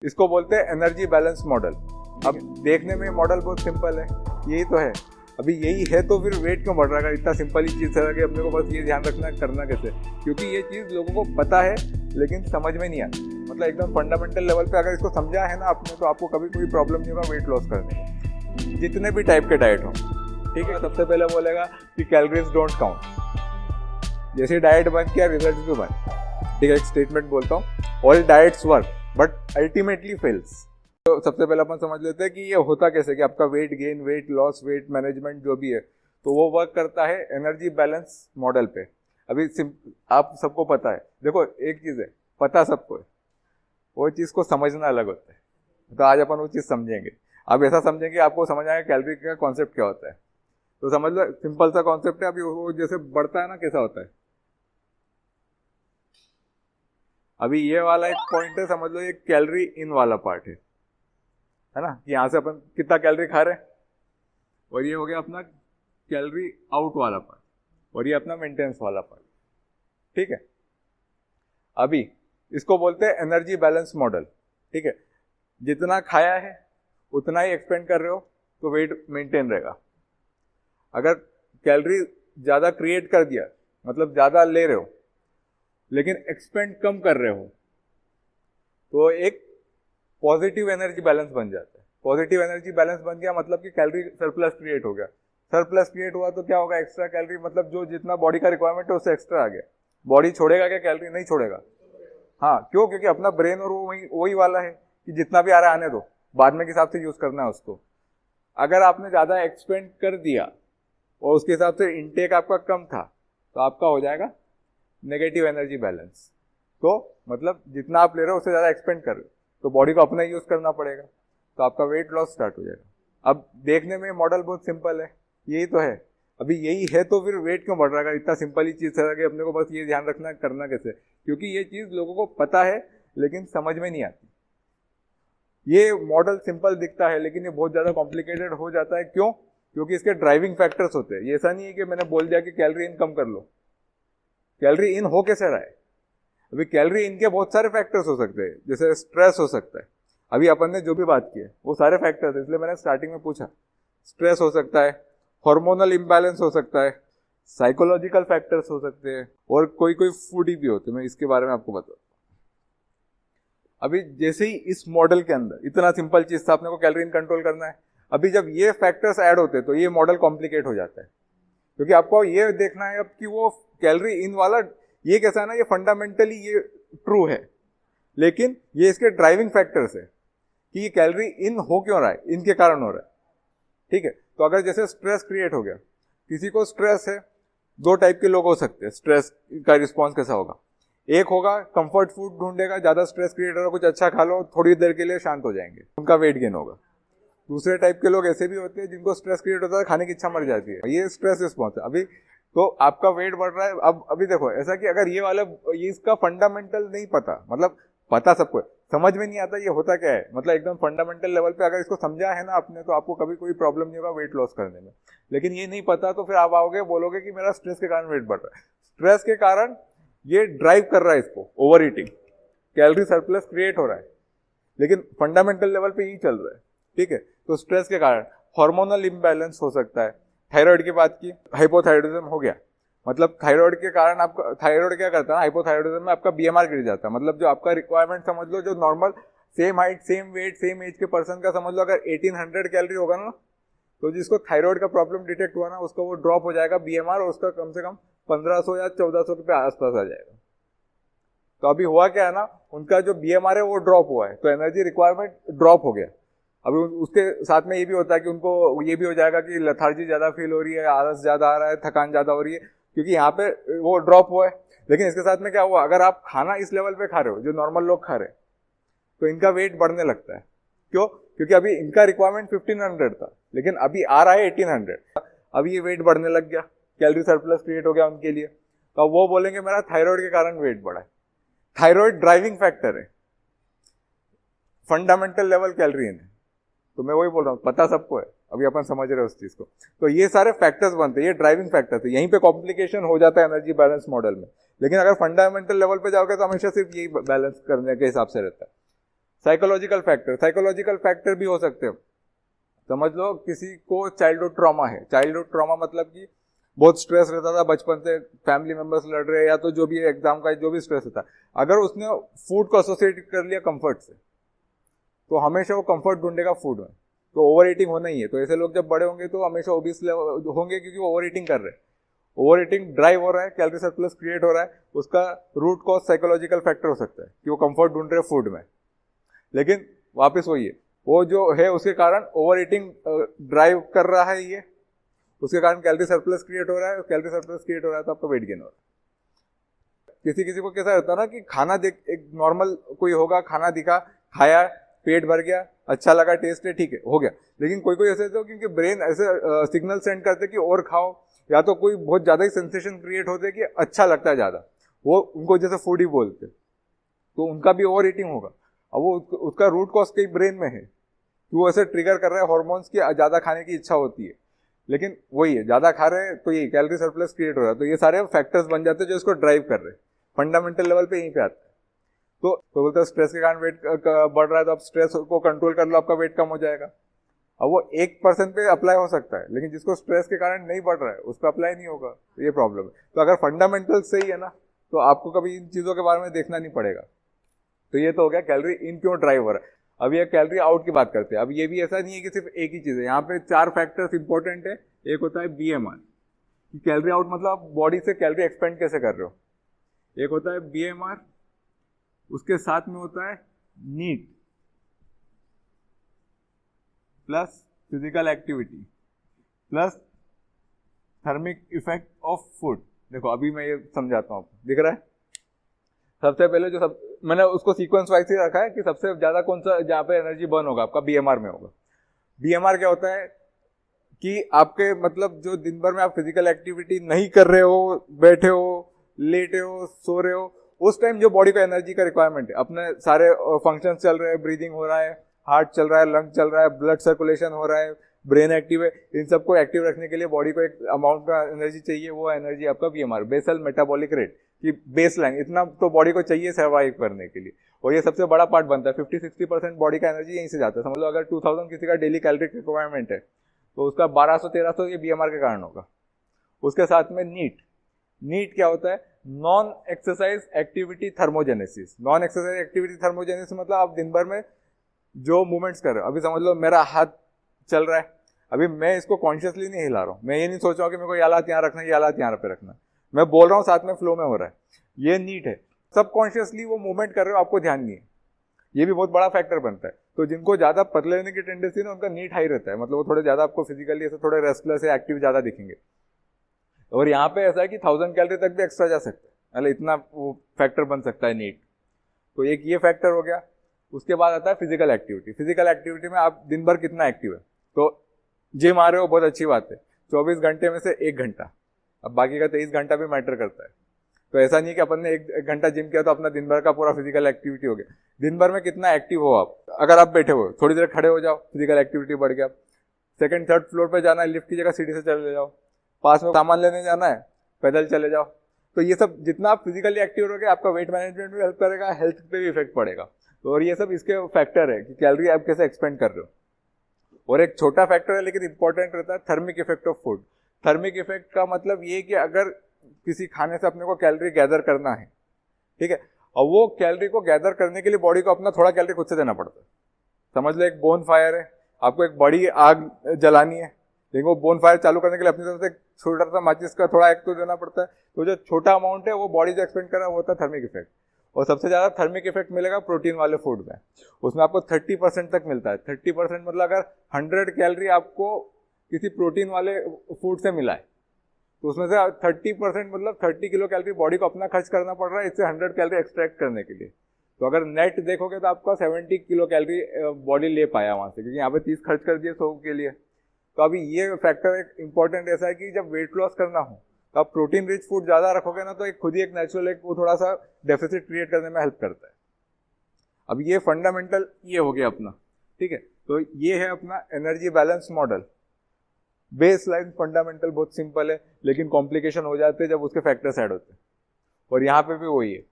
इसको बोलते हैं एनर्जी बैलेंस मॉडल। अब देखने में मॉडल बहुत सिंपल है, यही तो है। अभी यही है तो फिर वेट क्यों बढ़ रहा है? इतना सिंपल ही चीज़ है कि अपने को बस ये ध्यान रखना करना कैसे, क्योंकि ये चीज़ लोगों को पता है लेकिन समझ में नहीं आती। मतलब एकदम फंडामेंटल लेवल पे अगर इसको समझा है ना आपने, तो आपको कभी कोई प्रॉब्लम नहीं होगा वेट लॉस करने में, जितने भी टाइप के डाइट हो। ठीक है, सबसे पहले बोलेगा कि कैलोरीज डोंट काउंट। जैसे डाइट बंद किया रिजल्ट भी बंद। ठीक है, एक स्टेटमेंट बोलता हूँ, all diets work but ultimately fails. तो सबसे पहले अपन समझ लेते हैं कि ये होता कैसे, कि आपका weight gain, weight loss, weight management जो भी है, तो वो वर्क करता है एनर्जी बैलेंस मॉडल पे। अभी आप सबको पता है, देखो एक चीज़ है, पता सबको है, वो चीज़ को समझना अलग होता है। तो आज अपन वो चीज़ समझेंगे। आप ऐसा समझेंगे, आपको समझ आएगा कैलोरी का कॉन्सेप्ट क्या होता है। तो समझ लो, सिंपल सा कॉन्सेप्ट है। अभी वो जैसे बढ़ता है ना, कैसा होता है। अभी ये वाला एक पॉइंट है, समझ लो ये कैलोरी इन वाला पार्ट है ना, कि यहाँ से अपन कितना कैलोरी खा रहे हैं, और ये हो गया अपना कैलोरी आउट वाला पार्ट, और ये अपना मेंटेनेंस वाला पार्ट। ठीक है, अभी इसको बोलते हैं एनर्जी बैलेंस मॉडल। ठीक है, जितना खाया है उतना ही एक्सपेंड कर रहे हो तो वेट मेंटेन रहेगा। अगर कैलोरी ज़्यादा क्रिएट कर दिया, मतलब ज़्यादा ले रहे हो लेकिन एक्सपेंड कम कर रहे हो, तो एक पॉजिटिव एनर्जी बैलेंस बन जाता है। पॉजिटिव एनर्जी बैलेंस बन गया मतलब कि कैलोरी सरप्लस क्रिएट हो गया। सरप्लस क्रिएट हुआ तो क्या होगा, एक्स्ट्रा कैलोरी, मतलब जो जितना बॉडी का रिक्वायरमेंट है उससे एक्स्ट्रा आ गया। बॉडी छोड़ेगा क्या कैलोरी? नहीं छोड़ेगा। हाँ, क्यों? क्योंकि अपना ब्रेन और वही वाला है कि जितना भी आ रहा है आने दो, बाद में के हिसाब से यूज करना है उसको। अगर आपने ज़्यादा एक्सपेंड कर दिया और उसके हिसाब से इनटेक आपका कम था, तो आपका हो जाएगा नेगेटिव एनर्जी बैलेंस। तो मतलब जितना आप ले रहे हो उससे ज़्यादा एक्सपेंड कर रहे हो, तो बॉडी को अपना यूज करना पड़ेगा, तो आपका वेट लॉस स्टार्ट हो जाएगा। अब देखने में मॉडल बहुत सिंपल है, यही तो है। अभी यही है तो फिर वेट क्यों बढ़ रहा है? इतना सिंपल ही चीज़ है कि अपने को बस ये ध्यान रखना करना कैसे, क्योंकि ये चीज़ लोगों को पता है लेकिन समझ में नहीं आती। ये मॉडल सिंपल दिखता है लेकिन ये बहुत ज़्यादा कॉम्प्लिकेटेड हो जाता है। क्यों? क्योंकि इसके ड्राइविंग फैक्टर्स होते हैं। ये ऐसा नहीं है कि मैंने बोल दिया कि कैलोरी इन कम कर लो। कैलोरी इन हो कैसे रहा है? अभी कैलोरी इन के बहुत सारे फैक्टर्स हो सकते हैं, जैसे स्ट्रेस हो सकता है। अभी अपन ने जो भी बात की है वो सारे फैक्टर्स है, इसलिए मैंने स्टार्टिंग में पूछा। स्ट्रेस हो सकता है, हार्मोनल इम्बैलेंस हो सकता है, साइकोलॉजिकल फैक्टर्स हो सकते हैं, और कोई कोई फूड भी होते हैं। मैं इसके बारे में आपको बताता हूँ। अभी जैसे ही इस मॉडल के अंदर इतना सिंपल चीज था, अपने को कैलोरी इन कंट्रोल करना है। अभी जब ये फैक्टर्स ऐड होते हैं तो ये मॉडल कॉम्प्लिकेट हो जाता है, क्योंकि आपको ये देखना है अब कि वो कैलोरी इन वाला ये कैसा है ना, ये फंडामेंटली ये ट्रू है, लेकिन ये इसके ड्राइविंग फैक्टर्स है कि ये कैलोरी इन हो क्यों रहा है, इनके कारण हो रहा है। ठीक है, तो अगर जैसे स्ट्रेस क्रिएट हो गया, किसी को स्ट्रेस है, दो टाइप के लोग हो सकते हैं। स्ट्रेस का रिस्पॉन्स कैसा होगा? एक होगा कंफर्ट फूड ढूंढेगा, ज्यादा स्ट्रेस क्रिएट हो रहा, कुछ अच्छा खा लो, थोड़ी देर के लिए शांत हो जाएंगे, उनका वेट गेन होगा। दूसरे टाइप के लोग ऐसे भी होते हैं जिनको स्ट्रेस क्रिएट होता है, खाने की इच्छा मर जाती है, ये स्ट्रेस रिस्पॉन्स है। अभी तो आपका वेट बढ़ रहा है। अब अभी देखो ऐसा कि अगर ये वाला, ये इसका फंडामेंटल नहीं पता, मतलब पता सबको, समझ में नहीं आता ये होता क्या है, मतलब एकदम फंडामेंटल लेवल पे अगर इसको समझा है ना आपने, तो आपको कभी कोई प्रॉब्लम नहीं होगा वेट लॉस करने में। लेकिन ये नहीं पता तो फिर आप आओगे बोलोगे कि मेरा स्ट्रेस के कारण वेट बढ़ रहा है। स्ट्रेस के कारण ये ड्राइव कर रहा है इसको, over eating, calorie surplus create हो रहा है, लेकिन फंडामेंटल लेवल पे यही चल रहा है। ठीक है, तो स्ट्रेस के कारण हार्मोनल इम्बैलेंस हो सकता है। थायराइड की बात की, हाइपोथायरॉइडिज्म हो गया, मतलब थायराइड के कारण आपका, थायराइड क्या करता है, हाइपोथायरॉइडिज्म में आपका बीएमआर गिर जाता है। मतलब जो आपका रिक्वायरमेंट समझ लो, जो normal same height same weight same age के पर्सन का समझ लो, अगर 1800 कैलोरी होगा ना, तो जिसको थायराइड का प्रॉब्लम डिटेक्ट हुआ ना, उसका वो ड्रॉप हो जाएगा बीएमआर, और उसका कम से कम 1500 या 1400 के आसपास आ जाएगा। तो अभी हुआ क्या है ना, उनका जो बीएमआर है वो ड्रॉप हुआ है, तो एनर्जी रिक्वायरमेंट ड्रॉप हो गया। अभी उसके साथ में ये भी होता है कि उनको ये भी हो जाएगा कि लेथार्जी ज्यादा फील हो रही है, आलस ज्यादा आ रहा है, थकान ज्यादा हो रही है, क्योंकि यहाँ पे वो ड्रॉप हुआ है। लेकिन इसके साथ में क्या हुआ, अगर आप खाना इस लेवल पे खा रहे हो जो नॉर्मल लोग खा रहे हैं, तो इनका वेट बढ़ने लगता है। क्यों? क्योंकि अभी इनका रिक्वायरमेंट 1500 था, लेकिन अभी आ रहा है 1800। अभी ये वेट बढ़ने लग गया, कैलोरी सरप्लस क्रिएट हो गया उनके लिए। तो अब वो बोलेंगे मेरा थायराइड के कारण वेट बढ़ा है। थायराइड ड्राइविंग फैक्टर है, फंडामेंटल लेवल कैलोरी है। तो मैं वही बोल रहा हूँ, पता सबको है, अभी अपन समझ रहे हैं उस चीज को। तो ये सारे फैक्टर्स बनते हैं, ये ड्राइविंग फैक्टर्स है। यहीं पे कॉम्प्लिकेशन हो जाता है एनर्जी बैलेंस मॉडल में। लेकिन अगर फंडामेंटल लेवल पे जाओगे तो हमेशा सिर्फ यही बैलेंस करने के हिसाब से रहता है। साइकोलॉजिकल फैक्टर भी हो सकते हैं। समझ लो किसी को चाइल्डहुड ट्रॉमा है, चाइल्डहुड ट्रॉमा मतलब कि बहुत स्ट्रेस रहता था बचपन से, फैमिली मेंबर्स लड़ रहे या तो जो भी एग्जाम का जो भी स्ट्रेस रहता, अगर उसने फूड को एसोसिएट कर लिया कंफर्ट से, तो हमेशा वो कंफर्ट ढूंढेगा फूड में, तो ओवर ईटिंग होना ही है। तो ऐसे लोग जब बड़े होंगे तो हमेशा ओबीस होंगे, क्योंकि वो ओवर ईटिंग कर रहे हैं। ओवर ईटिंग ड्राइव हो रहा है, कैलोरी सरप्लस क्रिएट हो रहा है, उसका रूट कॉज साइकोलॉजिकल फैक्टर हो सकता है कि वो कंफर्ट ढूंढ रहे हैं फूड में। लेकिन वापस वही है, वो जो है उसके कारण ओवर ईटिंग ड्राइव कर रहा है, ये उसके कारण कैलोरी सरप्लस क्रिएट हो रहा है, कैलोरी सरप्लस क्रिएट हो रहा है तो आपका वेट गेन हो रहा है। किसी को कैसा होता है ना कि खाना देख, एक नॉर्मल कोई होगा, खाना दिखा, खाया, पेट भर गया, अच्छा लगा, टेस्ट है, ठीक है, हो गया। लेकिन कोई ऐसे तो क्योंकि ब्रेन ऐसे सिग्नल सेंड करते कि और खाओ, या तो कोई बहुत ज्यादा ही सेंसेशन क्रिएट होते कि अच्छा लगता है ज्यादा, वो उनको जैसे फूड ही बोलते, तो उनका भी ओवर ईटिंग होगा। अब वो उसका रूट कॉज कई ब्रेन में है कि वो ऐसे ट्रिगर कर रहा है हॉर्मोन्स की, ज्यादा खाने की इच्छा होती है। लेकिन वही है, ज्यादा खा रहे हैं तो ये कैलोरी सरप्लस क्रिएट हो रहा है, तो ये सारे फैक्टर्स बन जाते हैं जो इसको ड्राइव कर रहे हैं। फंडामेंटल लेवल पे यहीं पे आता है। तो बोलते हैं स्ट्रेस के कारण वेट बढ़ रहा है, तो आप स्ट्रेस को कंट्रोल कर लो, आपका वेट कम हो जाएगा। अब वो 1% पे अप्लाई हो सकता है, लेकिन जिसको स्ट्रेस के कारण नहीं बढ़ रहा है उस पर अप्लाई नहीं होगा, तो ये प्रॉब्लम है। तो अगर फंडामेंटल सही है ना, तो आपको कभी इन चीजों के बारे में देखना नहीं पड़ेगा। तो ये तो हो गया कैलोरी इन क्यों ड्राइव हो रहा है। अब ये कैलोरी आउट की बात करते हैं। अब ये भी ऐसा नहीं है कि सिर्फ एक ही चीज है, यहाँ पे 4 फैक्टर्स इंपॉर्टेंट है। एक होता है BMR, कि कैलोरी आउट मतलब आप बॉडी से कैलोरी एक्सपेंड कैसे कर रहे हो। एक होता है BMR, उसके साथ में होता है NEAT plus physical activity plus thermic effect of food. देखो अभी मैं ये समझाता हूँ, दिख रहा है। सबसे पहले जो मैंने उसको सीक्वेंस वाइज ही रखा है कि सबसे ज्यादा कौन सा जहाँ पे एनर्जी बर्न होगा, आपका BMR में होगा। BMR क्या होता है कि आपके मतलब जो दिन भर में आप फिजिकल एक्टिविटी नहीं कर रहे हो, बैठे हो, लेटे हो, सो रहे हो, उस टाइम जो बॉडी को एनर्जी का रिक्वायरमेंट है, अपने सारे फंक्शन चल रहे हैं, ब्रीदिंग हो रहा है, हार्ट चल रहा है, लंग चल रहा है, ब्लड सर्कुलेशन हो रहा है, ब्रेन एक्टिव है, इन सबको एक्टिव रखने के लिए बॉडी को एक अमाउंट का एनर्जी चाहिए। वो एनर्जी आपका BMR, बेसल मेटाबॉलिक रेट, कि बेस लाइन इतना तो बॉडी को चाहिए सर्वाइव करने के लिए। और ये सबसे बड़ा पार्ट बनता है, 50-60% बॉडी का एनर्जी यहीं से जाता है। समझ लो अगर 2000 किसी का डेली कैलोरिक रिक्वायरमेंट है, तो उसका 1200-1300 ये BMR के कारण होगा। उसके साथ में नीट क्या होता है, non exercise activity thermogenesis. Non exercise activity thermogenesis मतलब आप दिन भर में जो मूवमेंट्स कर रहे हो। अभी समझ लो मेरा हाथ चल रहा है, अभी मैं इसको कॉन्शियसली नहीं हिला रहा हूँ, मैं ये नहीं सोच रहा हूँ कि मेरे को ये हालात यहाँ रखना है, ये हालात यहाँ पे रखना है, मैं बोल रहा हूँ साथ में फ्लो में हो रहा है, ये नीट है। सबकॉन्शियसली वो मूवमेंट कर रहे हो, आपको ध्यान नहीं है, ये भी बहुत बड़ा फैक्टर बनता है। तो जिनको ज्यादा पतले रहने की टेंडेंसी है उनका नीट हाई रहता है, मतलब वो थोड़े ज्यादा आपको फिजिकली ऐसे थोड़े रेस्टलेस या एक्टिव ज्यादा दिखेंगे। और यहाँ पे ऐसा है कि 1000 कैलोरी तक भी एक्स्ट्रा जा सकता है, मतलब इतना वो फैक्टर बन सकता है नीट। तो एक ये फैक्टर हो गया। उसके बाद आता है फिजिकल एक्टिविटी। फिजिकल एक्टिविटी में आप दिन भर कितना एक्टिव है, तो जिम आ रहे हो बहुत अच्छी बात है, 24 घंटे में से 1 घंटा, अब बाकी का 23 घंटा भी मैटर करता है। तो ऐसा नहीं कि अपन ने 1 घंटा जिम किया तो अपना दिन भर का पूरा फिजिकल एक्टिविटी हो गया। दिन भर में कितना एक्टिव हो आप, अगर आप बैठे हो थोड़ी देर खड़े हो जाओ, फिजिकल एक्टिविटी बढ़ गया। 2nd-3rd फ्लोर पे जाना है, लिफ्ट की जगह सीढ़ी से चले जाओ, पास में सामान लेने जाना है, पैदल चले जाओ। तो ये सब जितना आप फिजिकली एक्टिव रहोगे, आपका वेट मैनेजमेंट भी हेल्प करेगा, हेल्थ पे भी इफेक्ट पड़ेगा। तो और ये सब इसके फैक्टर है कि कैलोरी आप कैसे एक्सपेंड कर रहे हो। और एक छोटा फैक्टर है लेकिन इंपॉर्टेंट रहता है, thermic effect of food. Thermic effect का मतलब ये कि अगर किसी खाने से अपने को कैलोरी गैदर करना है, ठीक है, और वो कैलोरी को गैदर करने के लिए बॉडी को अपना थोड़ा कैलोरी खुद से देना पड़ता है। समझ लो एक बोन फायर है, आपको एक बड़ी आग जलानी है, लेकिन वो बोन फायर चालू करने के लिए अपनी तरफ से छोटा सा माचिस का थोड़ा एक तो देना पड़ता है। तो जो छोटा अमाउंट है वो बॉडी जो एक्सपेंड कर रहा है वो होता है थर्मिक इफेक्ट। और सबसे ज्यादा थर्मिक इफेक्ट मिलेगा प्रोटीन वाले फूड में, उसमें आपको 30% तक मिलता है। 30% मतलब अगर 100 कैलोरी आपको किसी प्रोटीन वाले फूड से मिला है, तो उसमें से 30% मतलब 30 किलो कैलोरी बॉडी को अपना खर्च करना पड़ रहा है इससे 100 कैलोरी एक्सट्रैक्ट करने के लिए। तो अगर नेट देखोगे तो आपका 70 किलो कैलोरी बॉडी ले पाया वहां से, क्योंकि यहाँ पे 30 खर्च कर दिए 100 के लिए। तो अभी ये फैक्टर एक इंपॉर्टेंट ऐसा है कि जब वेट लॉस करना हो तो आप प्रोटीन रिच फूड ज्यादा रखोगे ना, तो एक खुद ही एक नेचुरल एक वो थोड़ा सा डेफिसिट क्रिएट करने में हेल्प करता है। अब ये फंडामेंटल ये हो गया अपना, ठीक है। तो ये है अपना energy balance model. Base line fundamental बहुत सिंपल है, लेकिन कॉम्प्लिकेशन हो जाते हैं जब उसके फैक्टर्स ऐड होते हैं। और यहाँ पे भी वही है,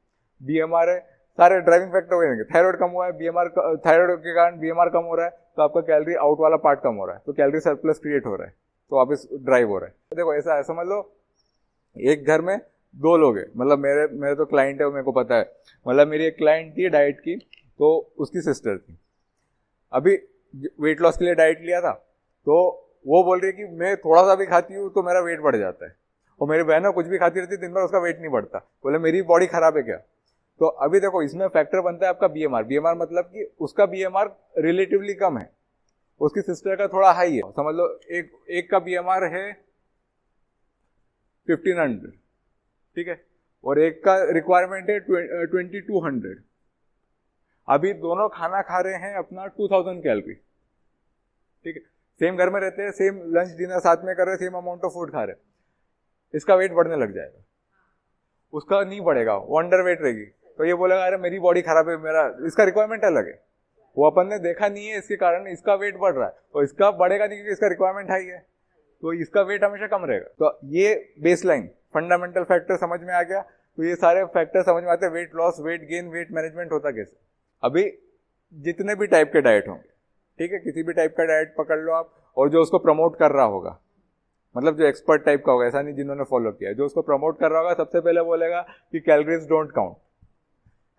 BMR है, सारे ड्राइविंग फैक्टर वही रहेंगे। थायराइड कम हुआ है, बीएमआर, थायराइड के कारण बीएमआर कम हो रहा है, तो आपका कैलोरी आउट वाला पार्ट कम हो रहा है, तो कैलोरी सरप्लस क्रिएट हो रहा है, तो वापस ड्राइव हो रहा है। देखो ऐसा है, समझ लो एक घर में 2 लोग हैं, मतलब मेरे तो क्लाइंट है, मेरे को पता है, मतलब मेरी एक क्लाइंट थी डाइट की, तो उसकी सिस्टर थी, अभी वेट लॉस के लिए डाइट लिया था, तो वो बोल रही है कि मैं थोड़ा सा भी खाती हूँ तो मेरा वेट बढ़ जाता है, और मेरी बहन कुछ भी खाती रहती है दिन भर, उसका वेट नहीं बढ़ता। बोले मेरी बॉडी खराब है क्या? तो अभी देखो इसमें फैक्टर बनता है आपका बीएमआर। बीएमआर मतलब कि उसका बीएमआर रिलेटिवली कम है, उसकी सिस्टर का थोड़ा हाई है। समझ लो एक का बीएमआर है 1500, ठीक है, और एक का रिक्वायरमेंट है 2200। अभी दोनों खाना खा रहे हैं अपना 2000 कैलोरी, ठीक है, सेम घर में रहते हैं, सेम लंच डिनर साथ में कर रहे हैं, सेम अमाउंट ऑफ फूड खा रहे हैं, इसका वेट बढ़ने लग जाएगा, उसका नहीं बढ़ेगा, वो अंडर वेट रहेगी। तो ये बोलेगा अरे मेरी बॉडी खराब है, मेरा इसका रिक्वायरमेंट अलग है, वो अपन ने देखा नहीं है, इसके कारण इसका वेट बढ़ रहा है, तो इसका बढ़ेगा नहीं क्योंकि इसका रिक्वायरमेंट हाई है, तो इसका वेट हमेशा कम रहेगा। तो ये बेसलाइन फंडामेंटल फैक्टर समझ में आ गया। तो ये सारे फैक्टर समझ में आते हैं, weight loss, weight gain, weight management होता कैसे। अभी जितने भी टाइप के डाइट होंगे, ठीक है, किसी भी टाइप का डाइट पकड़ लो आप, और जो उसको प्रमोट कर रहा होगा, मतलब जो एक्सपर्ट टाइप का होगा, ऐसा नहीं जिन्होंने फॉलो किया, जो उसको प्रमोट कर रहा होगा सबसे पहले बोलेगा कि कैलोरीज डोंट काउंट,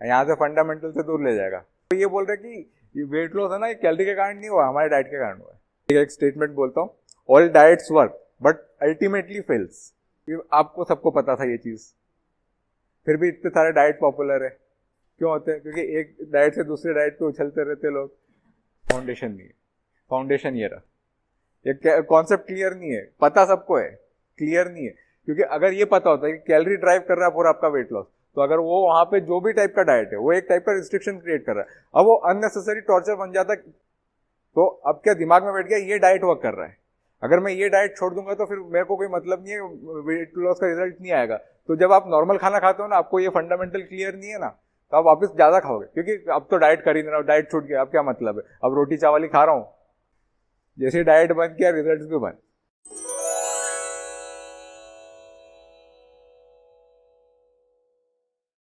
यहाँ से फंडामेंटल से दूर ले जाएगा। तो ये बोल रहे कि वेट लॉस है ना, ये कैलोरी के कारण नहीं हुआ, हमारे डाइट के कारण हुआ है। एक स्टेटमेंट बोलता हूँ, all diets work but ultimately fails. आपको सबको पता था ये चीज, फिर भी इतने सारे डाइट पॉपुलर है, क्यों होते हैं? क्योंकि एक डाइट से दूसरे डाइट पे उछलते रहते लोग, फाउंडेशन नहीं है। फाउंडेशन ये रहा, ये कॉन्सेप्ट क्लियर नहीं है, पता सबको है, क्लियर नहीं है। क्योंकि अगर ये पता होता है कि कैलोरी ड्राइव कर रहा है पूरा आपका वेट लॉस, तो अगर वो वहां पे जो भी टाइप का डाइट है वो एक टाइप का रिस्ट्रिक्शन क्रिएट कर रहा है, अब वो अननेसेसरी टॉर्चर बन जाता है। तो अब क्या दिमाग में बैठ गया ये डाइट वर्क कर रहा है, अगर मैं ये डाइट छोड़ दूंगा तो फिर मेरे को कोई मतलब नहीं है, वेट लॉस का रिजल्ट नहीं आएगा। तो जब आप नॉर्मल खाना खाते हो ना, आपको ये फंडामेंटल क्लियर नहीं है ना, तो आप वापस ज्यादा खाओगे, क्योंकि अब तो डाइट कर ही नहीं रहा हूं, डाइट छूट गया, अब क्या मतलब है, अब रोटी चावल ही खा रहा हूं। जैसे डाइट बंद किया रिजल्ट भी बंद।